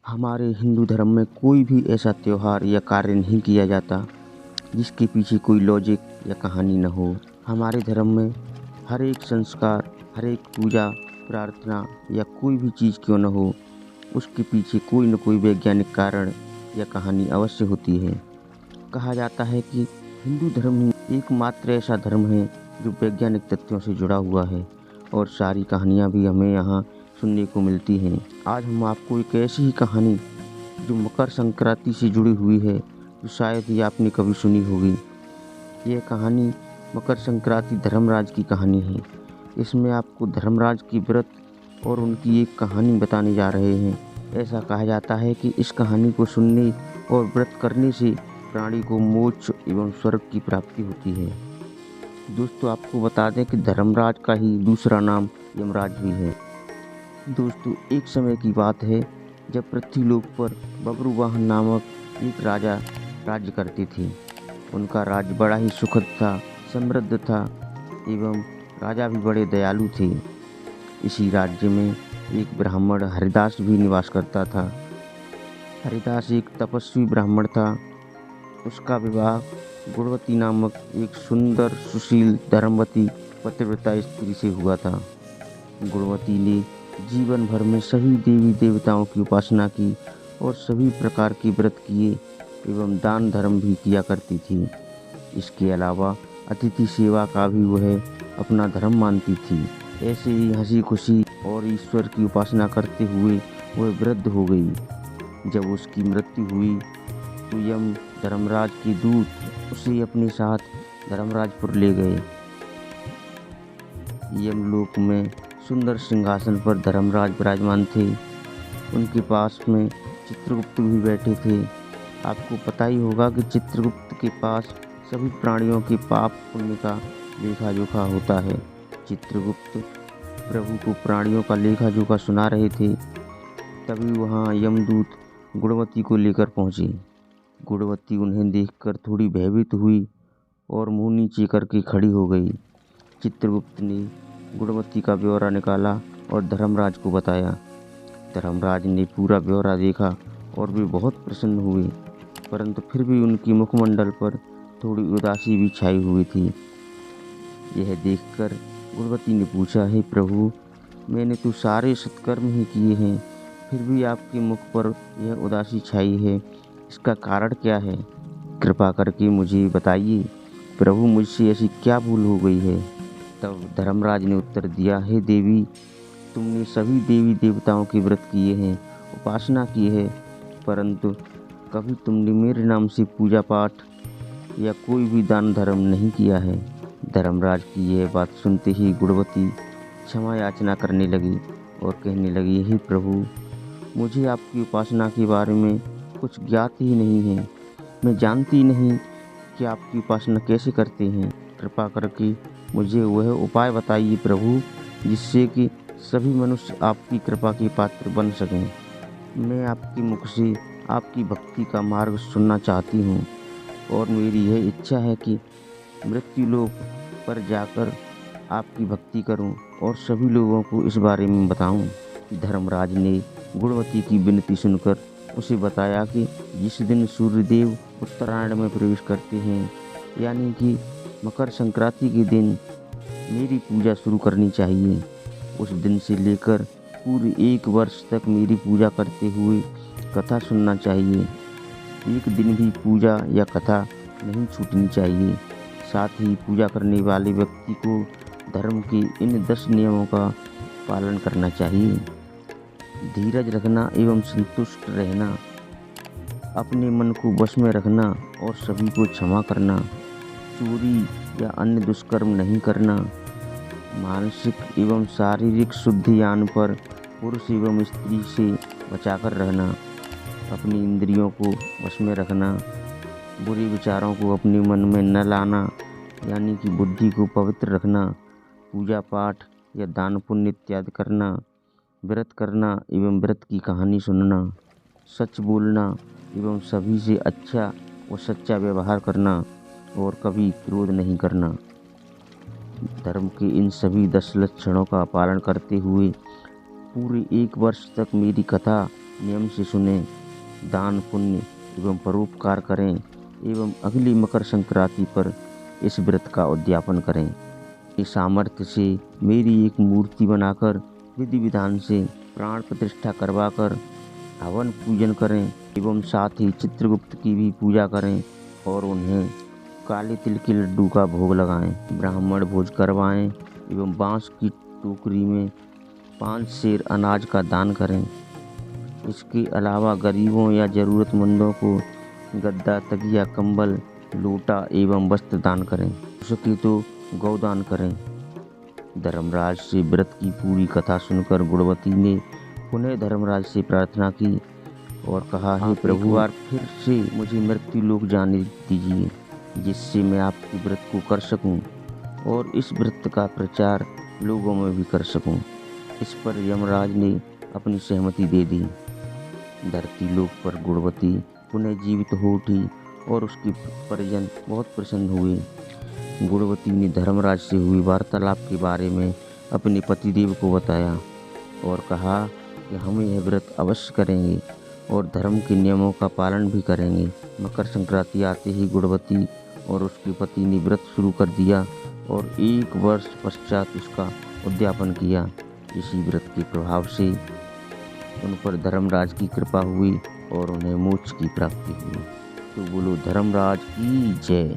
हमारे हिंदू धर्म में कोई भी ऐसा त्यौहार या कार्य नहीं किया जाता जिसके पीछे कोई लॉजिक या कहानी न हो। हमारे धर्म में हर एक संस्कार, हर एक पूजा, प्रार्थना या कोई भी चीज़ क्यों न हो, उसके पीछे कोई न कोई वैज्ञानिक कारण या कहानी अवश्य होती है। कहा जाता है कि हिंदू धर्म ही एकमात्र ऐसा धर्म है जो वैज्ञानिक तथ्यों से जुड़ा हुआ है और सारी कहानियाँ भी हमें यहाँ सुनने को मिलती हैं। आज हम आपको एक ऐसी ही कहानी जो मकर संक्रांति से जुड़ी हुई है, जो शायद ही आपने कभी सुनी होगी। यह कहानी मकर संक्रांति धर्मराज की कहानी है। इसमें आपको धर्मराज की व्रत और उनकी एक कहानी बताने जा रहे हैं। ऐसा कहा जाता है कि इस कहानी को सुनने और व्रत करने से प्राणी को मोक्ष एवं स्वर्ग की प्राप्ति होती है। दोस्तों, आपको बता दें कि धर्मराज का ही दूसरा नाम यमराज भी है। दोस्तों, एक समय की बात है जब पृथ्वीलोक पर बब्रुवाहन नामक एक राजा राज्य करते थे। उनका राज्य बड़ा ही सुखद था, समृद्ध था एवं राजा भी बड़े दयालु थे। इसी राज्य में एक ब्राह्मण हरिदास भी निवास करता था। हरिदास एक तपस्वी ब्राह्मण था। उसका विवाह गुणवती नामक एक सुंदर, सुशील, धर्मवती पतिव्रता स्त्री से हुआ था। गुणवती ने जीवन भर में सभी देवी देवताओं की उपासना की और सभी प्रकार के व्रत किए एवं दान धर्म भी किया करती थी। इसके अलावा अतिथि सेवा का भी वह अपना धर्म मानती थी। ऐसे ही हंसी खुशी और ईश्वर की उपासना करते हुए वह वृद्ध हो गई। जब उसकी मृत्यु हुई तो यम धर्मराज के दूत उसे अपने साथ धर्मराजपुर ले गए। यमलोक में सुंदर सिंहासन पर धर्मराज विराजमान थे। उनके पास में चित्रगुप्त भी बैठे थे। आपको पता ही होगा कि चित्रगुप्त के पास सभी प्राणियों के पाप पुण्य का लेखा जोखा होता है। चित्रगुप्त प्रभु को प्राणियों का लेखा जोखा सुना रहे थे। तभी वहाँ यमदूत गुणवती को लेकर पहुँचे। गुणवती उन्हें देखकर थोड़ी भयभीत हुई और मुँह नीचे करके खड़ी हो गई। चित्रगुप्त ने गुणवती का ब्यौरा निकाला और धर्मराज को बताया। धर्मराज ने पूरा ब्यौरा देखा और वे बहुत प्रसन्न हुए, परंतु फिर भी उनके मुखमंडल पर थोड़ी उदासी भी छाई हुई थी। यह देखकर गुणवती ने पूछा, हे प्रभु, मैंने तो सारे सत्कर्म ही किए हैं, फिर भी आपके मुख पर यह उदासी छाई है, इसका कारण क्या है? कृपा करके मुझे बताइए प्रभु, मुझसे ऐसी क्या भूल हो गई है? तब धर्मराज ने उत्तर दिया, हे देवी, तुमने सभी देवी देवताओं के व्रत किए हैं, उपासना की है, परंतु कभी तुमने मेरे नाम से पूजा पाठ या कोई भी दान धर्म नहीं किया है। धर्मराज की यह बात सुनते ही गुणवती क्षमा याचना करने लगी और कहने लगी, हे प्रभु, मुझे आपकी उपासना के बारे में कुछ ज्ञात ही नहीं है। मैं जानती नहीं कि आपकी उपासना कैसे करते हैं। कृपा करके मुझे वह उपाय बताइए प्रभु, जिससे कि सभी मनुष्य आपकी कृपा के पात्र बन सकें। मैं आपके मुख से आपकी भक्ति का मार्ग सुनना चाहती हूँ और मेरी यह इच्छा है कि मृत्युलोक पर जाकर आपकी भक्ति करूं और सभी लोगों को इस बारे में बताऊं। धर्मराज ने गुणवती की विनती सुनकर उसे बताया कि जिस दिन सूर्यदेव उत्तरायण में प्रवेश करते हैं, यानी कि मकर संक्रांति के दिन मेरी पूजा शुरू करनी चाहिए। उस दिन से लेकर पूरे 1 वर्ष तक मेरी पूजा करते हुए कथा सुनना चाहिए। एक दिन भी पूजा या कथा नहीं छूटनी चाहिए। साथ ही पूजा करने वाले व्यक्ति को धर्म के इन 10 नियमों का पालन करना चाहिए। धीरज रखना एवं संतुष्ट रहना, अपने मन को वश में रखना और सभी को क्षमा करना, चोरी या अन्य दुष्कर्म नहीं करना, मानसिक एवं शारीरिक शुद्धियान पर पुरुष एवं स्त्री से बचाकर रहना, अपनी इंद्रियों को वश में रखना, बुरे विचारों को अपने मन में न लाना, यानी कि बुद्धि को पवित्र रखना, पूजा पाठ या दान पुण्य इत्यादि करना, व्रत करना एवं व्रत की कहानी सुनना, सच बोलना एवं सभी से अच्छा व सच्चा व्यवहार करना और कभी क्रोध नहीं करना। धर्म के इन सभी 10 लक्षणों का पालन करते हुए पूरे 1 वर्ष तक मेरी कथा नियम से सुने, दान पुण्य एवं परोपकार करें एवं अगली मकर संक्रांति पर इस व्रत का उद्यापन करें। इस सामर्थ्य से मेरी एक मूर्ति बनाकर विधि विधान से प्राण प्रतिष्ठा करवाकर हवन पूजन करें एवं साथ ही चित्रगुप्त की भी पूजा करें और उन्हें काले तिल के लड्डू का भोग लगाएं, ब्राह्मण भोज करवाएं एवं बांस की टोकरी में 5 सेर अनाज का दान करें। इसके अलावा गरीबों या ज़रूरतमंदों को गद्दा, तकिया, कंबल, लोटा एवं वस्त्र दान करें। हो सके तो गौदान करें। धर्मराज से व्रत की पूरी कथा सुनकर गुणवती ने पुनः धर्मराज से प्रार्थना की और कहा, हे प्रभु, बार फिर से मुझे मृत्यु लोक जाने दीजिए, जिससे मैं आपके व्रत को कर सकूं और इस व्रत का प्रचार लोगों में भी कर सकूं। इस पर यमराज ने अपनी सहमति दे दी। धरती लोक पर गुणवती पुनः जीवित हो उठी और उसके परिजन बहुत प्रसन्न हुए। गुणवती ने धर्मराज से हुई वार्तालाप के बारे में अपने पतिदेव को बताया और कहा कि हम यह व्रत अवश्य करेंगे और धर्म के नियमों का पालन भी करेंगे। मकर संक्रांति आते ही गुणवती और उसके पति ने व्रत शुरू कर दिया और 1 वर्ष पश्चात उसका उद्यापन किया। इसी व्रत के प्रभाव से उन पर धर्मराज की कृपा हुई और उन्हें मोक्ष की प्राप्ति हुई। तो बोलो धर्मराज की जय।